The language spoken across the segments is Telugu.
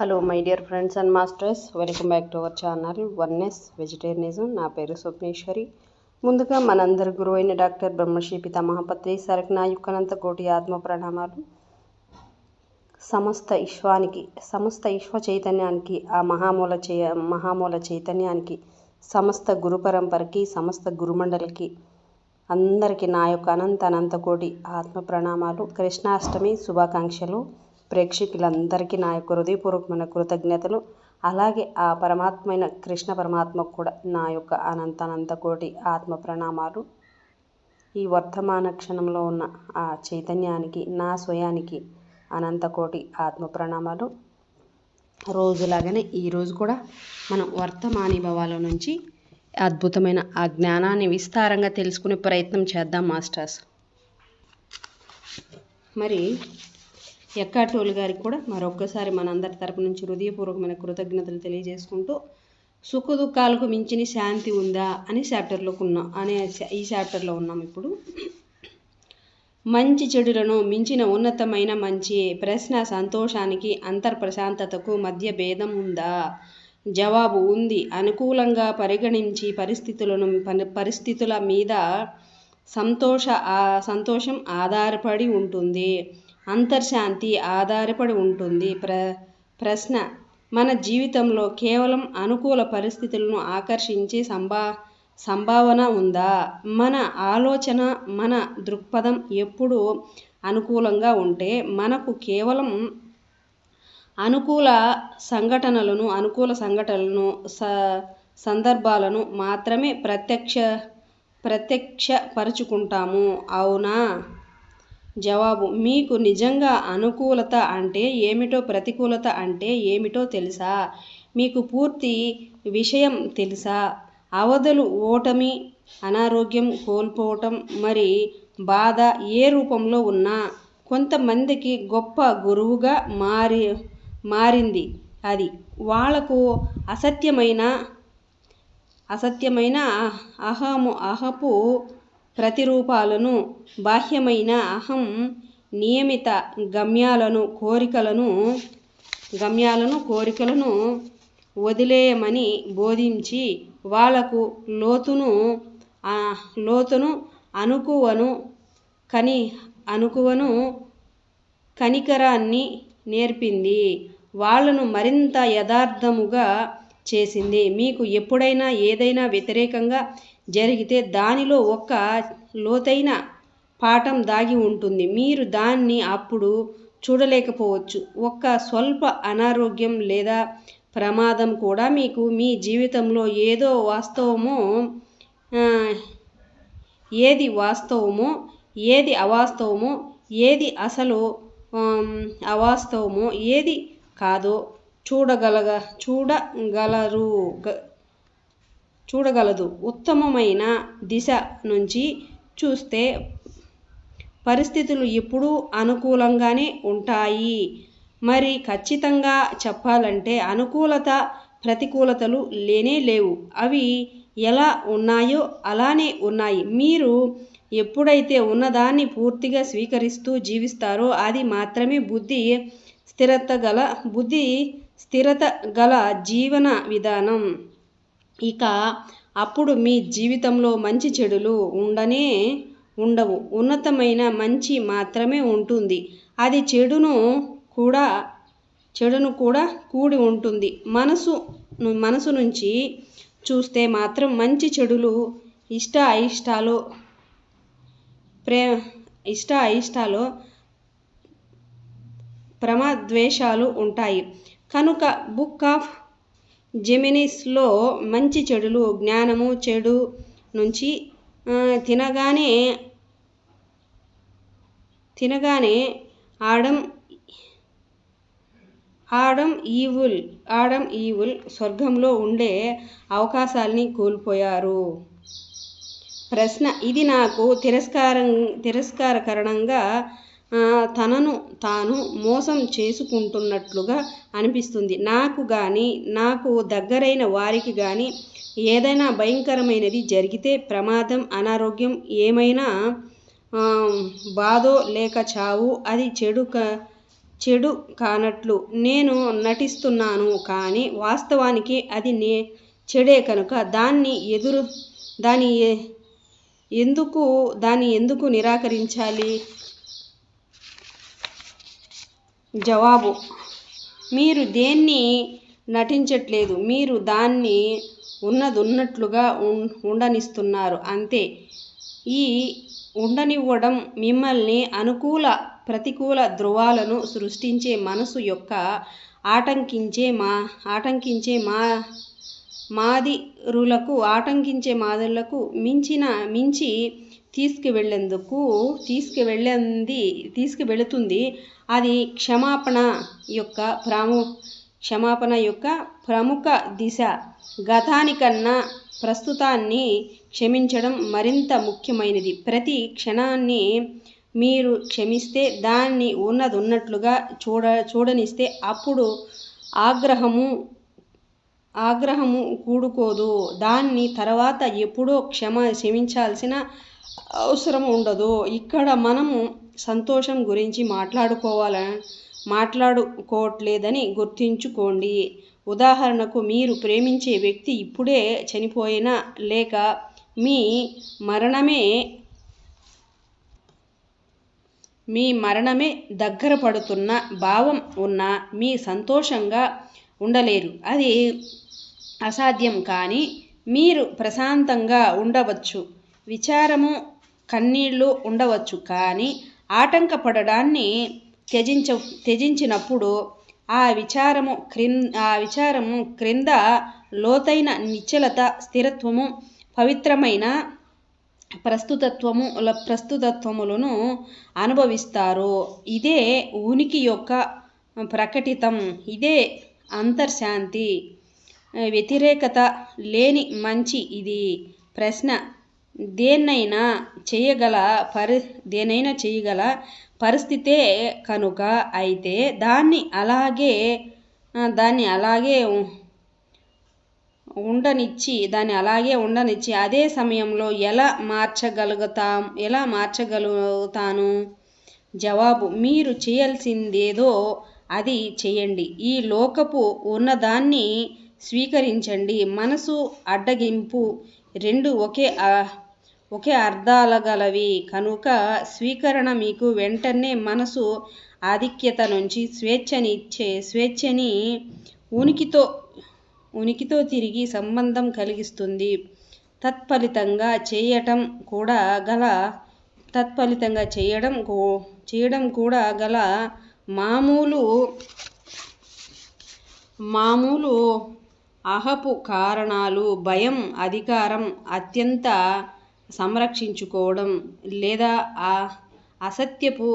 Hello my dear friends and masters, welcome back to our channel oneness vegetarianism. నా పేరు స్వప్నేశ్వరి. ముందుగా మనందరి గురువు అయిన డాక్టర్ బ్రహ్మశ్రీ పితామహపత్రి సార్కి నా యుక్కనంత కోటి ఆత్మ ప్రణామాలు. సమస్త విశ్వ చైతన్యానికి, ఆ మహామూల చైతన్యానికి, సమస్త గురు పరంపరకి, సమస్త గురుమండలికి అందరికీ నా యొక్క అనంత కోటి ఆత్మ ప్రణామాలు. కృష్ణాష్టమి శుభాకాంక్షలు. ప్రేక్షకులందరికీ నా యొక్క హృదయపూర్వకమైన కృతజ్ఞతలు. అలాగే ఆ పరమాత్మైన కృష్ణ పరమాత్మకు కూడా నా యొక్క అనంత కోటి ఆత్మ ప్రణామాలు. ఈ వర్తమాన క్షణంలో ఉన్న ఆ చైతన్యానికి, నా స్వయానికి అనంత కోటి ఆత్మ ప్రణామాలు. రోజులాగానే ఈరోజు కూడా మనం వర్తమాని భవాల నుంచి అద్భుతమైన ఆ జ్ఞానాన్ని విస్తారంగా తెలుసుకునే ప్రయత్నం చేద్దాం మాస్టర్స్. మరి ఎక్కాటోలు గారికి కూడా మరొక్కసారి మనందరి తరపు నుంచి హృదయపూర్వకమైన కృతజ్ఞతలు తెలియజేసుకుంటూ, సుఖ దుఃఖాలకు మించిన శాంతి ఉందా అని ఈ చాప్టర్లో ఉన్నాం. ఇప్పుడు మంచి చెడులను మించిన ఉన్నతమైన మంచి ప్రశ్న, సంతోషానికి అంతర్ప్రశాంతతకు మధ్య భేదం ఉందా? జవాబు ఉంది. అనుకూలంగా పరిగణించి పరిస్థితుల మీద సంతోషం ఆధారపడి ఉంటుంది, అంతర్శాంతి ఆధారపడి ఉంటుంది. ప్రశ్న: మన జీవితంలో కేవలం అనుకూల పరిస్థితులను ఆకర్షించే సంభావన ఉందా? మన ఆలోచన, మన దృక్పథం ఎప్పుడు అనుకూలంగా ఉంటే మనకు కేవలం అనుకూల సంఘటనలను సందర్భాలను మాత్రమే ప్రత్యక్షపరుచుకుంటాము, అవునా? జవాబు: మీకు నిజంగా అనుకూలత అంటే ఏమిటో, ప్రతికూలత అంటే ఏమిటో తెలుసా? మీకు పూర్తి విషయం తెలుసా? అవధులు, ఓటమి, అనారోగ్యం, కోల్పోవటం, మరి బాధ ఏ రూపంలో ఉన్నా కొంతమందికి గొప్ప గురువుగా మారింది అది. వాళ్లకు అసత్యమైన అహపు ప్రతిరూపాలను, బాహ్యమైన అహం నియమిత కోరికలను వదిలేయమని బోధించి, వాళ్లకు లోతును కనికరాన్ని నేర్పింది. వాళ్లను మరింత యథార్థముగా చేసింది. మీకు ఎప్పుడైనా ఏదైనా వ్యతిరేకంగా జరిగితే దానిలో ఒక లోతైన పాఠం దాగి ఉంటుంది. మీరు దాన్ని అప్పుడు చూడలేకపోవచ్చు. ఒక స్వల్ప అనారోగ్యం లేదా ప్రమాదం కూడా మీకు మీ జీవితంలో ఏది వాస్తవమో, ఏది అవాస్తవమో, ఏది అసలు అవాస్తవమో, ఏది కాదో చూడగలదు. ఉత్తమమైన దిశ నుంచి చూస్తే పరిస్థితులు ఎప్పుడూ అనుకూలంగానే ఉంటాయి. మరి ఖచ్చితంగా చెప్పాలంటే అనుకూలత, ప్రతికూలతలు లేనే లేవు. అవి ఎలా ఉన్నాయో అలానే ఉన్నాయి. మీరు ఎప్పుడైతే ఉన్నదాన్ని పూర్తిగా స్వీకరిస్తూ జీవిస్తారో అది మాత్రమే బుద్ధి స్థిరత గల జీవన విధానం. ఇక అప్పుడు మీ జీవితంలో మంచి చెడులు ఉండవు. ఉన్నతమైన మంచి మాత్రమే ఉంటుంది. అది చెడును కూడా కూడి ఉంటుంది. మనసు నుంచి చూస్తే మాత్రం మంచి చెడులు, ఇష్టాయిష్టాలు, ప్రమద్వేషాలు ఉంటాయి. కనుక బుక్ ఆఫ్ జెమినీస్లో మంచి చెడులు, జ్ఞానము, చెడు నుంచి తినగానే ఆడమ్ ఈవుల్ స్వర్గంలో ఉండే అవకాశాల్ని కోల్పోయారు. ప్రశ్న: ఇది నాకు తిరస్కారకరంగా, తనను తాను మోసం చేసుకుంటున్నట్లుగా అనిపిస్తుంది. నాకు గానీ, నాకు దగ్గరైన వారికి గానీ ఏదైనా భయంకరమైనది జరిగితే, ప్రమాదం, అనారోగ్యం, ఏమైనా బాధో లేక చావు, అది చెడు కానట్లు నేను నటిస్తున్నాను, కానీ వాస్తవానికి అది చెడే కనుక దాన్ని ఎందుకు నిరాకరించాలి? జవాబు: మీరు దేన్ని నటించట్లేదు, మీరు దాన్ని ఉన్నదున్నట్లుగా ఉండనిస్తున్నారు అంతే. ఈ ఉండనివ్వడం మిమ్మల్ని అనుకూల ప్రతికూల ధ్రువాలను సృష్టించే మనసు యొక్క ఆటంకించే మాదిరులకు మించి తీసుకువెళుతుంది. అది క్షమాపణ యొక్క ప్రముఖ దిశ. గతానికన్నా ప్రస్తుతాన్ని క్షమించడం మరింత ముఖ్యమైనది. ప్రతి క్షణాన్ని మీరు క్షమిస్తే, దాన్ని ఉన్నదున్నట్లుగా చూడనిస్తే, అప్పుడు ఆగ్రహము కూడుకోదు. దాన్ని తర్వాత ఎప్పుడో క్షమించాల్సిన అవసరం ఉండదు. ఇక్కడ మనము సంతోషం గురించి మాట్లాడుకోవట్లేదని గుర్తుంచుకోండి. ఉదాహరణకు, మీరు ప్రేమించే వ్యక్తి ఇప్పుడే చనిపోయినా, లేక మీ మరణమే దగ్గర పడుతున్న భావం ఉన్నా మీ సంతోషంగా ఉండలేరు. అది అసాధ్యం. కానీ మీరు ప్రశాంతంగా ఉండవచ్చు. విచారము, కన్నీళ్లు ఉండవచ్చు. కానీ ఆటంకపడడాన్ని త్యజించినప్పుడు ఆ విచారము క్రింద లోతైన నిశ్చలత, స్థిరత్వము, పవిత్రమైన ప్రస్తుతత్వములను అనుభవిస్తారు. ఇదే ఉనికి యొక్క ప్రకటితం. ఇదే అంతర్శాంతి. వ్యతిరేకత లేని మంచి ఇది. ప్రశ్న: దేన్నైనా చేయగల పరిస్థితే కనుక, అయితే దాన్ని అలాగే ఉండనిచ్చి అదే సమయంలో ఎలా మార్చగలుగుతాను? జవాబు: మీరు చేయాల్సిందేదో అది చేయండి. ఈ లోకపు ఉన్నదాన్ని స్వీకరించండి. మనసు, అడ్డగింపు రెండు ఒకే అర్థాలుగలవి కనుక స్వీకరణ మీకు వెంటనే మనసు ఆధిక్యత నుంచి స్వేచ్ఛని, ఉనికితో తిరిగి సంబంధం కలిగిస్తుంది. తత్ఫలితంగా చేయడం కూడా గల మామూలు అహపు కారణాలు: భయం, అధికారం, అత్యంత సంరక్షించుకోవడం, లేదా అసత్యపు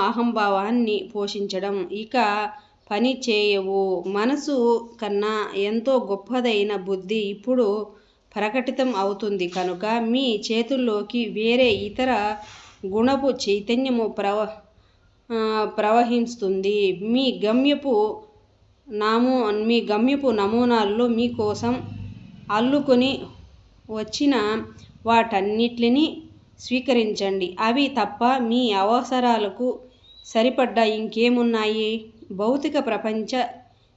అహంభావాన్ని పోషించడం ఇక పని చేయవు. మనసు కన్నా ఎంతో గొప్పదైన బుద్ధి ఇప్పుడు ప్రకటితం అవుతుంది కనుక మీ చేతుల్లోకి వేరే ఇతర గుణపు చైతన్యము ప్రవహిస్తుంది. మీ గమ్యపు నమూనాల్లో మీకోసం అల్లుకొని వచ్చిన వాటన్నిటినీ స్వీకరించండి. అవి తప్ప మీ అవసరాలకు సరిపడ్డ ఇంకేమున్నాయి? భౌతిక ప్రపంచ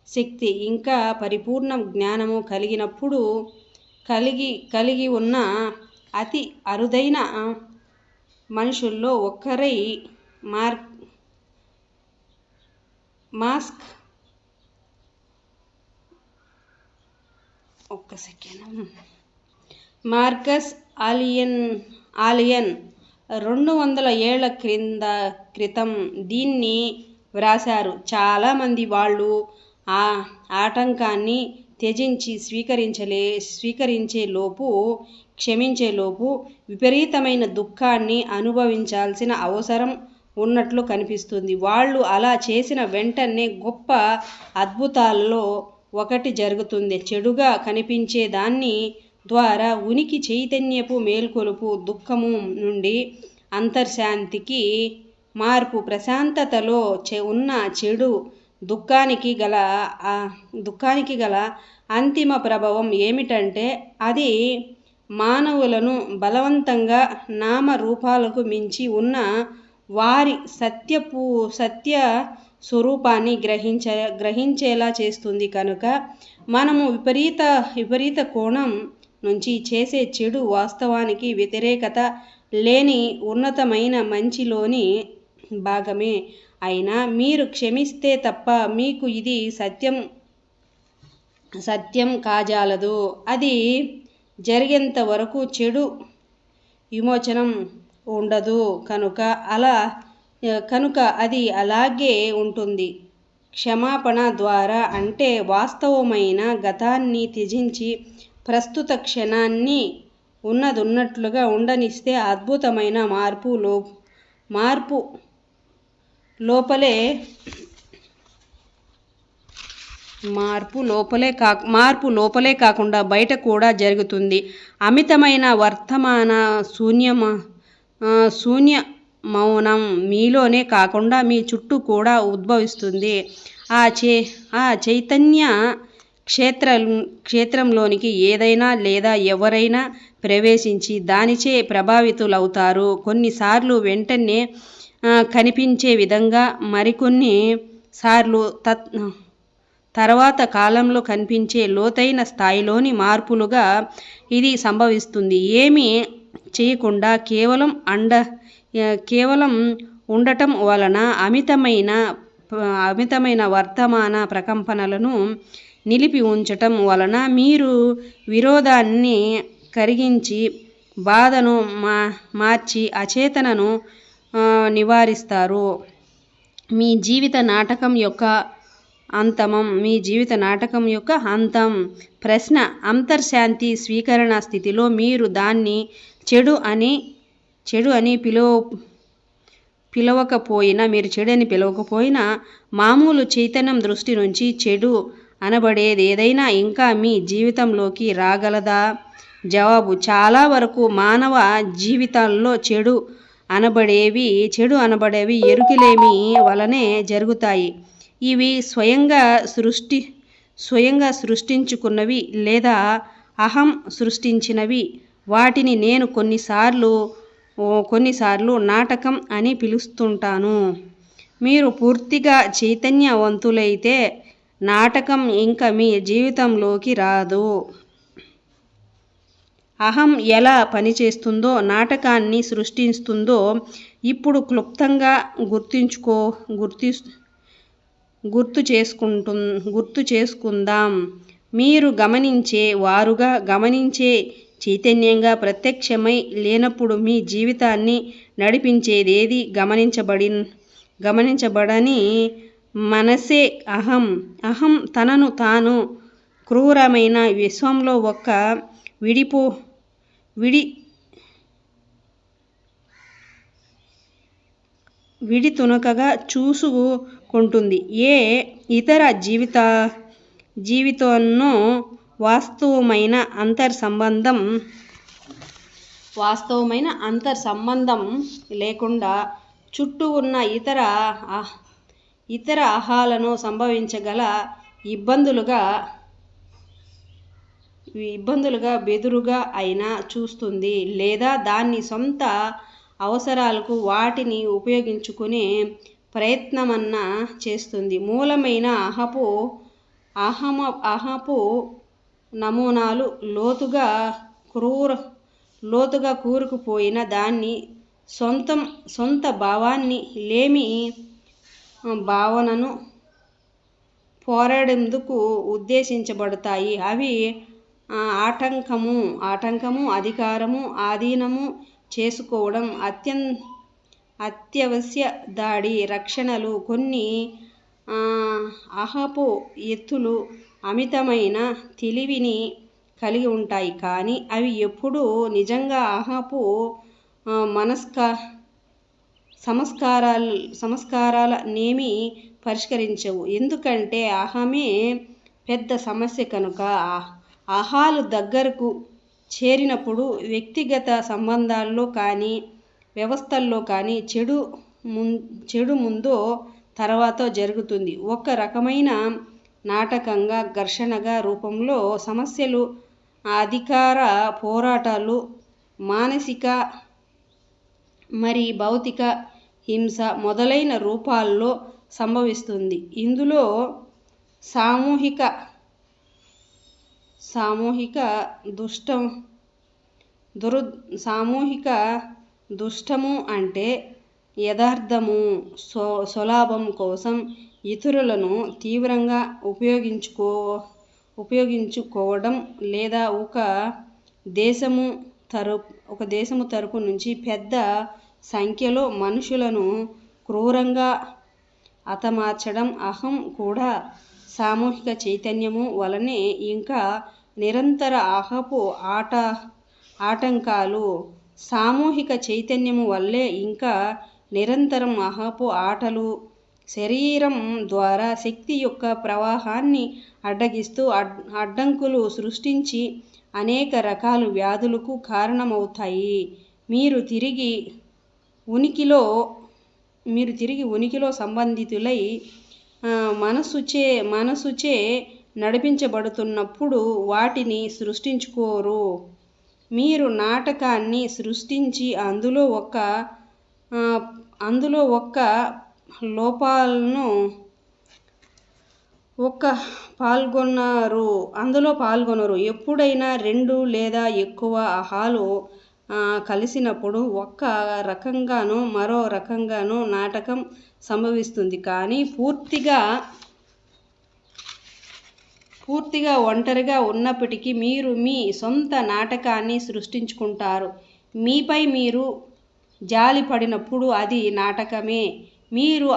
శక్తి ఇంకా పరిపూర్ణ జ్ఞానము కలిగి ఉన్న అతి అరుదైన మనుషుల్లో ఒకరై మార్కస్ ఆలియన్ 200 ఏళ్ల క్రితం దీన్ని వ్రాశారు. చాలామంది వాళ్ళు ఆ ఆటంకాన్ని త్యజించి క్షమించేలోపు విపరీతమైన దుఃఖాన్ని అనుభవించాల్సిన అవసరం ఉన్నట్లు కనిపిస్తుంది. వాళ్ళు అలా చేసిన వెంటనే గొప్ప అద్భుతాల్లో ఒకటి జరుగుతుంది. చెడుగా కనిపించే దాని ద్వారా ఉనికి చైతన్యపు మేల్కొలుపు, దుఃఖము నుండి అంతర్శాంతికి మార్పు. ప్రశాంతతలో ఉన్న చెడు దుఃఖానికి గల అంతిమ ప్రభావం ఏమిటంటే, అది మానవులను బలవంతంగా నామరూపాలకు మించి ఉన్న వారి సత్య స్వరూపాన్ని గ్రహించేలా చేస్తుంది. కనుక మనము విపరీత కోణం నుంచి చేసే చెడు వాస్తవానికి వ్యతిరేకత లేని ఉన్నతమైన మంచిలోని భాగమే. అయినా మీరు క్షమిస్తే తప్ప మీకు ఇది సత్యం కాజాలదు. అది జరిగేంత వరకు చెడు విమోచనం ఉండదు. కనుక అది అలాగే ఉంటుంది. క్షమాపణ ద్వారా అంటే వాస్తవమైన గతాన్ని త్యజించి ప్రస్తుత క్షణాన్ని ఉన్నట్లుగా ఉండనిస్తే అద్భుతమైన మార్పు లోపలే కాకుండా బయట కూడా జరుగుతుంది. అమితమైన వర్తమాన శూన్య మౌనం మీలోనే కాకుండా మీ చుట్టూ కూడా ఉద్భవిస్తుంది. ఆ చైతన్య క్షేత్రంలోనికి ఏదైనా లేదా ఎవరైనా ప్రవేశించి దానిచే ప్రభావితులవుతారు. కొన్నిసార్లు వెంటనే కనిపించే విధంగా, మరికొన్ని సార్లు తర్వాత కాలంలో కనిపించే లోతైన స్థాయిలోని మార్పులుగా ఇది సంభవిస్తుంది. ఏమీ చేయకుండా కేవలం ఉండటం వలన అమితమైన వర్తమాన ప్రకంపనలను నిలిపి ఉంచటం వలన మీరు విరోధాన్ని కరిగించి బాధను మార్చి అచేతనను నివారిస్తారు. మీ జీవిత నాటకం యొక్క అంతం. ప్రశ్న: అంతర్శాంతి స్వీకరణ స్థితిలో మీరు దాన్ని చెడు అని పిలవకపోయినా మామూలు చైతన్యం దృష్టి నుంచి చెడు అనబడేది ఏదైనా ఇంకా మీ జీవితంలోకి రాగలదా? జవాబు: చాలా వరకు మానవ జీవితాల్లో చెడు అనబడేవి ఎరుకలేమి వలనే జరుగుతాయి. ఇవి స్వయంగా సృష్టించుకున్నవి లేదా అహం సృష్టించినవి. వాటిని నేను కొన్నిసార్లు నాటకం అని పిలుస్తుంటాను. మీరు పూర్తిగా చైతన్యవంతులైతే నాటకం ఇంకా మీ జీవితంలోకి రాదు. అహం ఎలా పనిచేస్తుందో, నాటకాన్ని సృష్టిస్తుందో ఇప్పుడు క్లుప్తంగా గుర్తు చేసుకుందాం. మీరు గమనించే చైతన్యంగా ప్రత్యక్షమై లేనప్పుడు మీ జీవితాన్ని నడిపించేదేది గమనించబడని మనసే అహం. అహం తనను తాను క్రూరమైన విశ్వంలో ఒక విడితునకగా చూసుకుంటుంది. ఏ ఇతర జీవితోనూ వాస్తవమైన అంతర్సంబంధం లేకుండా చుట్టూ ఉన్న ఇతర అహాలను సంభవించగల ఇబ్బందులుగా బెదురుగా అయినా చూస్తుంది, లేదా దాని సొంత అవసరాలకు వాటిని ఉపయోగించుకునే ప్రయత్నమన్నా చేస్తుంది. మూలమైన అహపు నమూనాలు లోతుగా కూరుకుపోయిన దాని సొంత భావాన్ని లేమి భావనను పోరాడేందుకు ఉద్దేశించబడతాయి. అవి ఆటంకము, అధికారము, ఆధీనము చేసుకోవడం, అత్యవశ్య దాడి, రక్షణలు. కొన్ని అహపు ఎత్తులు అమితమైన తెలివిని కలిగి ఉంటాయి, కానీ అవి ఎప్పుడూ నిజంగా అహపు సంస్కారాలనేమీ పరిష్కరించవు. ఎందుకంటే అహమే పెద్ద సమస్య కనుక. అహాలు దగ్గరకు చేరినప్పుడు వ్యక్తిగత సంబంధాల్లో కానీ వ్యవస్థల్లో కానీ చెడు ముందో తర్వాతో జరుగుతుంది. ఒక రకమైన నాటకంగా, ఘర్షణగా రూపంలో సమస్యలు, అధికార పోరాటాలు, మానసిక మరి భౌతిక హింస మొదలైన రూపాల్లో సంభవిస్తుంది. ఇందులో సామూహిక దుష్టము అంటే యథార్థము, స్వలాభం కోసం ఇతరులను తీవ్రంగా ఉపయోగించుకోవడం, లేదా ఒక దేశము తరపు నుంచి పెద్ద సంఖ్యలో మనుషులను క్రూరంగా హతమార్చడం. అహం కూడా సామూహిక చైతన్యము వలనే ఇంకా నిరంతర అహపు ఆటంకాలు. సామూహిక చైతన్యము వల్లే ఇంకా నిరంతరం అహపు ఆటలు శరీరం ద్వారా శక్తి యొక్క ప్రవాహాన్ని అడ్డగిస్తూ అడ్డంకులు సృష్టించి అనేక రకాల వ్యాధులకు కారణమవుతాయి. మీరు తిరిగి ఉనికిలో సంబంధితులై మనసుచే నడిపించబడుతున్నప్పుడు వాటిని సృష్టించుకోరు. మీరు నాటకాన్ని సృష్టించి అందులో పాల్గొనరు. ఎప్పుడైనా 2 లేదా ఎక్కువ అహాలు కలిసినప్పుడు ఒక రకంగానో మరో రకంగానో నాటకం సంభవిస్తుంది. కానీ పూర్తిగా ఒంటరిగా ఉన్నప్పటికీ మీరు మీ సొంత నాటకాన్ని సృష్టించుకుంటారు. మీపై మీరు జాలిపడినప్పుడు అది నాటకమే. మీరు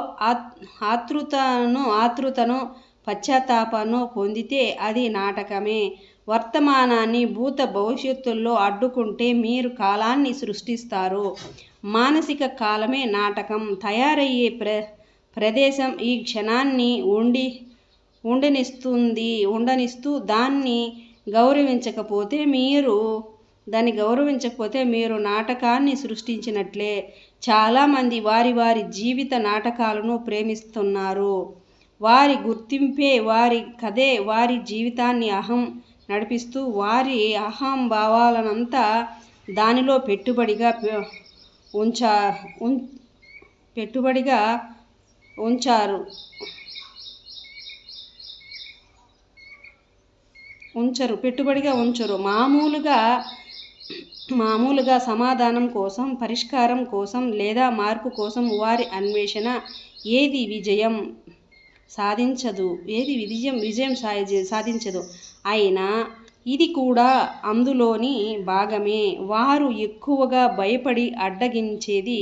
ఆతృతను పశ్చాత్తాపాన్ని పొందితే అది నాటకమే. వర్తమానాన్ని భూత భవిష్యత్తుల్లో అడ్డుకుంటే మీరు కాలాన్ని సృష్టిస్తారు. మానసిక కాలమే నాటకం తయారయ్యే ప్రదేశం. ఈ క్షణాన్ని ఉండనిస్తూ దాన్ని గౌరవించకపోతే మీరు నాటకాన్ని సృష్టించినట్లే. చాలామంది వారి జీవిత నాటకాలను ప్రేమిస్తున్నారు. వారి గుర్తింపే, వారి కథే వారి జీవితాన్ని. అహం నడిపిస్తూ వారి అహంభావాలనంతా దానిలో పెట్టుబడిగా ఉంచరు. మామూలుగా సమాధానం కోసం, పరిష్కారం కోసం లేదా మార్పు కోసం వారి అన్వేషణ ఏది విజయం సాధించదు. అయినా ఇది కూడా అందులోని భాగమే. వారు ఎక్కువగా భయపడి అడ్డగించేది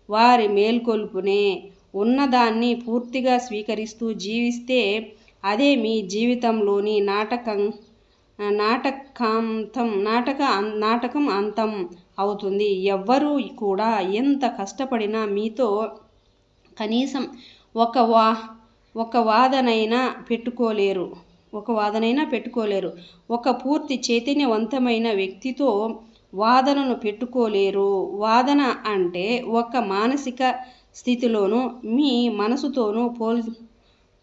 వారి మేల్కొల్పునే. ఉన్నదాన్ని పూర్తిగా స్వీకరిస్తూ జీవిస్తే అదే మీ జీవితంలోని నాటకం అంతం అవుతుంది. ఎవ్వరూ కూడా ఎంత కష్టపడినా మీతో కనీసం ఒక వాదనైనా పెట్టుకోలేరు. ఒక పూర్తి చైతన్యవంతమైన వ్యక్తితో వాదనను పెట్టుకోలేరు. వాదన అంటే ఒక మానసిక స్థితిలోనూ మీ మనసుతోనూ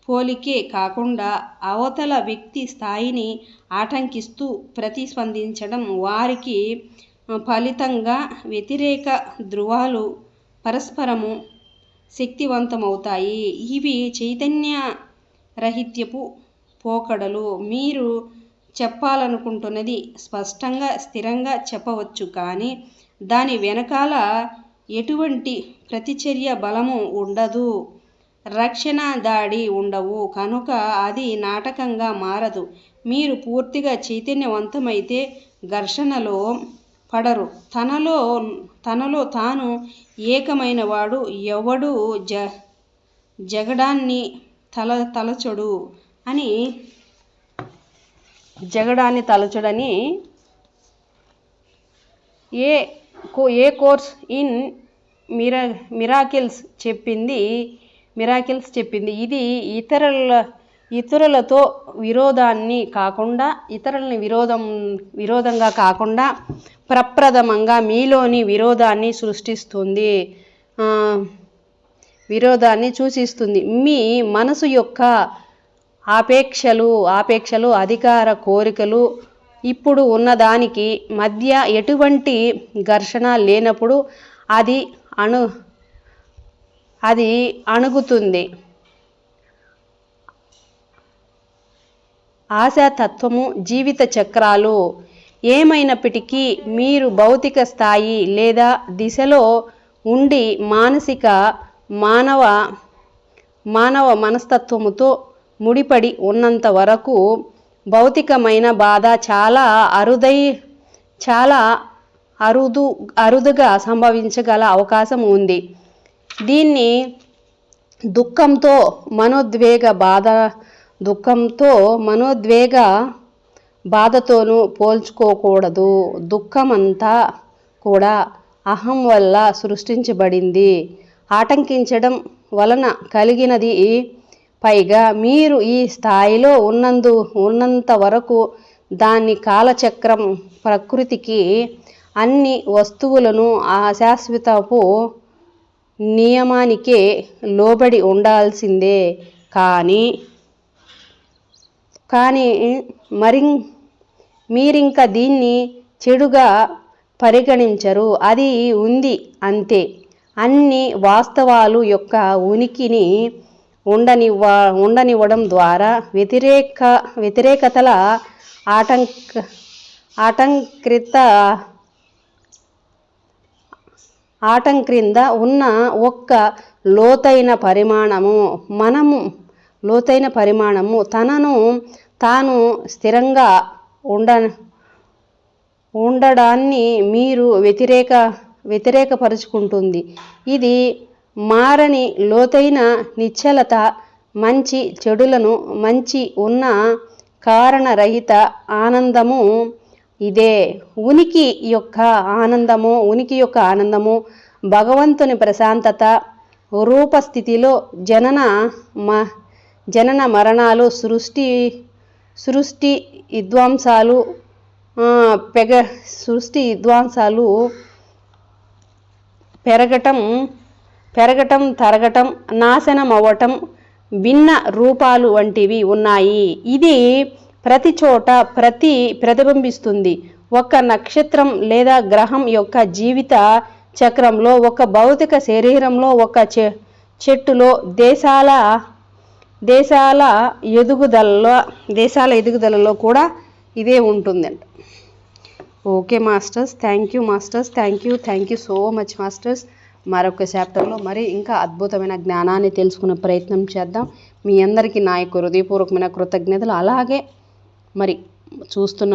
పోలికే కాకుండా అవతల వ్యక్తి స్థాయిని ఆటంకిస్తూ ప్రతిస్పందించడం. వారికి ఫలితంగా వ్యతిరేక ధృవాలు పరస్పరము శక్తివంతమవుతాయి. ఇవి చైతన్యరహిత్యపు పోకడలు. మీరు చెప్పాలనుకుంటున్నది స్పష్టంగా, స్థిరంగా చెప్పవచ్చు. కానీ దాని వెనకాల ఎటువంటి ప్రతిచర్య బలము ఉండదు. రక్షణ దాడి ఉండవు. కనుక అది నాటకంగా మారదు. మీరు పూర్తిగా చైతన్యవంతమైతే ఘర్షణలో పడరు. తనలో తాను ఏకమైనవాడు ఎవడూ జగడాన్ని తలచడని ఏ కోర్స్ ఇన్ మిరాకిల్స్ చెప్పింది. ఇది ఇతరులతో విరోధంగా కాకుండా ప్రప్రథమంగా మీలోని విరోధాన్ని సూచిస్తుంది. మీ మనసు యొక్క ఆపేక్షలు, అధికార కోరికలు ఇప్పుడు ఉన్నదానికి మధ్య ఎటువంటి ఘర్షణ లేనప్పుడు అది అది అణుగుతుంది. ఆశాతత్వము, జీవిత చక్రాలు ఏమైనప్పటికీ మీరు భౌతిక స్థాయి లేదా దిశలో ఉండి మానవ మనస్తత్వముతో ముడిపడి ఉన్నంత వరకు భౌతికమైన బాధ చాలా అరుదుగా సంభవించగల అవకాశం ఉంది. దీన్ని దుఃఖంతో మనోద్వేగ బాధతోనూ పోల్చుకోకూడదు. దుఃఖమంతా కూడా అహం వల్ల సృష్టించబడింది, ఆటంకించడం వలన కలిగినది. పైగా మీరు ఈ స్థాయిలో ఉన్నంత వరకు దాని కాలచక్రం ప్రకృతికి అన్ని వస్తువులను అశాశ్వతపు నియమానికే లోబడి ఉండాల్సిందే. కానీ మీరింక దీన్ని చెడుగా పరిగణించరు. అది ఉంది అంతే. అన్ని వాస్తవాలు యొక్క ఉనికిని ఉండనివ్వడం ద్వారా వ్యతిరేకతల ఆటంక్రింద ఉన్న ఒక్క లోతైన పరిమాణము తనను తాను స్థిరంగా ఉండడాన్ని మీరు వ్యతిరేకపరుచుకుంటుంది. ఇది మారని లోతైన నిశ్చలత. మంచి చెడులను మంచి ఉన్న కారణరహిత ఆనందము ఇదే. ఉనికి యొక్క ఆనందము భగవంతుని ప్రశాంతత. రూపస్థితిలో జనన మరణాలు, సృష్టి విధ్వంసాలు, పెరగటం, తరగటం, నాశనం అవ్వటం, భిన్న రూపాలు వంటివి ఉన్నాయి. ఇది ప్రతి చోట ప్రతిబింబిస్తుంది. ఒక నక్షత్రం లేదా గ్రహం యొక్క జీవిత చక్రంలో, ఒక భౌతిక శరీరంలో, ఒక చెట్టులో, దేశాల ఎదుగుదలలో కూడా ఇదే ఉంటుందంట. Okay masters, thank you masters, thank you so much masters. మరొక చాప్టర్లో మరి ఇంకా అద్భుతమైన జ్ఞానాన్ని తెలుసుకునే ప్రయత్నం చేద్దాం. మీ అందరికీ నా యొక్క హృదయపూర్వకమైన కృతజ్ఞతలు. అలాగే మరి చూస్తున్న